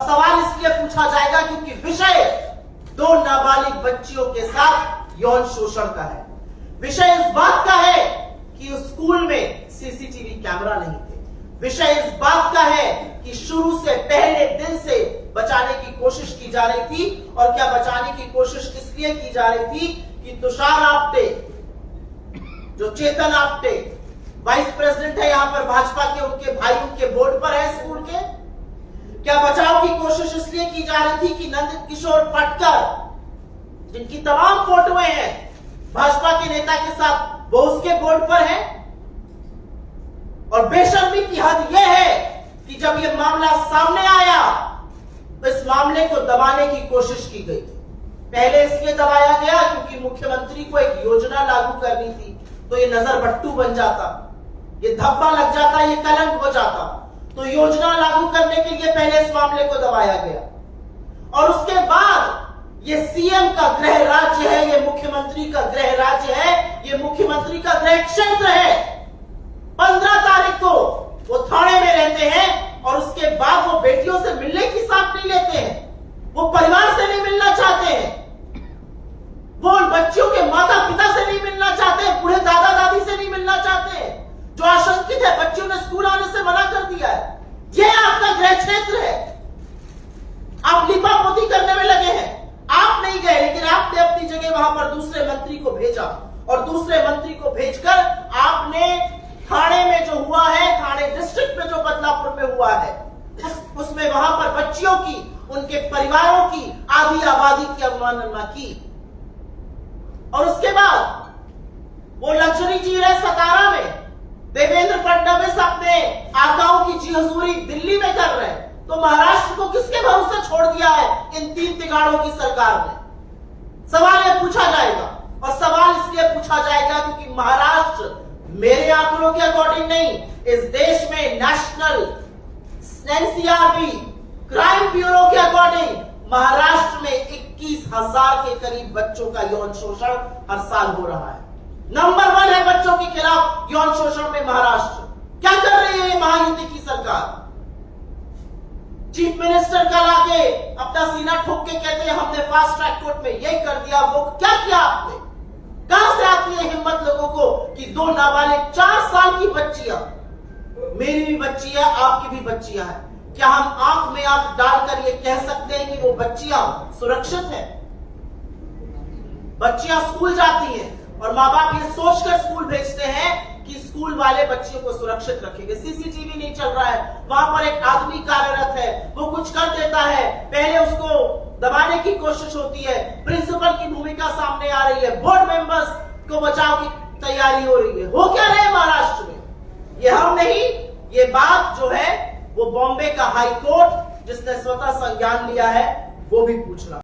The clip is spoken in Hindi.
सवाल इसलिए पूछा जाएगा क्योंकि विषय दो नाबालिग बच्चियों के साथ यौन शोषण का है। विषय इस बात का है कि उस स्कूल में सीसीटीवी कैमरा नहीं थे। विषय इस बात का है कि शुरू से पहले दिन से बचाने की कोशिश की जा रही थी। और क्या बचाने की कोशिश इसलिए की जा रही थी कि तुषार आप्टे, जो चेतन आप्टे वाइस प्रेसिडेंट है यहां पर भाजपा के, उनके भाई उनके बोर्ड पर है स्कूल के। क्या बचाव की कोशिश इसलिए की जा रही थी कि नंद किशोर फटकर, जिनकी तमाम फोटोएं हैं भाजपा के नेता के साथ, वो उसके बोर्ड पर है। और बेशर्मी की हद यह है कि जब यह मामला सामने आया तो इस मामले को दबाने की कोशिश की गई। पहले इसलिए दबाया गया क्योंकि मुख्यमंत्री को एक योजना लागू करनी थी, तो ये नजरबट्टू बन जाता, ये धब्बा लग जाता, ये कलंक हो जाता। तो योजना लागू करने के लिए पहले इस मामले को दबाया गया। और उसके बाद ये सीएम का गृह राज्य है, ये मुख्यमंत्री का गृह राज्य है, ये मुख्यमंत्री का गृह क्षेत्र है। 15 तारीख को वो थाने में रहते हैं और उसके बाद वो बेटियों से मिलने की साथ नहीं लेते हैं, वो परिवार से नहीं मिलना चाहते हैं, वो बच्चियों के माता पिता से नहीं मिलना चाहते हैं, बूढ़े दादा दादी से नहीं मिलना चाहते हैं। जो आशंकित है, बच्चियों ने स्कूल आने से मना कर दिया है। यह आपका गृह क्षेत्र है। आप लिपापोती करने में लगे हैं। आप नहीं गए, लेकिन आपने अपनी जगह वहां पर दूसरे मंत्री को भेजा और दूसरे मंत्री को भेजकर आपने थाने में जो हुआ है, थाने डिस्ट्रिक्ट में जो बदलापुर में हुआ है, उसमें वहां पर बच्चियों की, उनके परिवारों की, आधी आबादी की अवमानना की। और उसके बाद वो लग्जरी जी रहे सतारा में, देवेंद्र फडणवीस अपने आकाओं की जी हजूरी दिल्ली में कर रहे हैं, तो महाराष्ट्र को किसके भरोसे छोड़ दिया है इन 3 तिगाड़ों की सरकार ने? सवाल यह पूछा जाएगा। और सवाल इसलिए पूछा जाएगा क्योंकि महाराष्ट्र मेरे आंकड़ों के अकॉर्डिंग नहीं, इस देश में नेशनल एनसीआरबी क्राइम ब्यूरो के अकॉर्डिंग महाराष्ट्र में 21,000 के करीब बच्चों का यौन शोषण हर साल हो रहा है। नंबर 1 है बच्चों के खिलाफ यौन शोषण में महाराष्ट्र। क्या कर रही है महायुति की सरकार? चीफ मिनिस्टर कल आके अपना सीना ठोक के कहते हैं हमने फास्ट ट्रैक कोर्ट में ये कर दिया, वो क्या किया आपने? कहां से आती है हिम्मत लोगों को कि 2 नाबालिग 4 साल की बच्चियां, मेरी भी बच्ची है, आपकी भी बच्चियां हैं, क्या हम आंख में आंख डालकर ये कह सकते हैं कि वो बच्चियां सुरक्षित हैं? बच्चियां स्कूल जाती हैं और माँ बाप ये सोचकर स्कूल भेजते हैं कि स्कूल वाले बच्चियों को सुरक्षित रखेंगे। सीसीटीवी नहीं चल रहा है, वहां पर एक आदमी कार्यरत है, वो कुछ कर देता है, पहले उसको दबाने की कोशिश होती है, प्रिंसिपल की भूमिका सामने आ रही है, बोर्ड मेंबर्स को बचाव की तैयारी हो रही है। हो क्या रहे महाराष्ट्र में? ये हम नहीं, ये बात जो है वो बॉम्बे का हाई कोर्ट, जिसने स्वतः संज्ञान लिया है, वो भी पूछ रहा।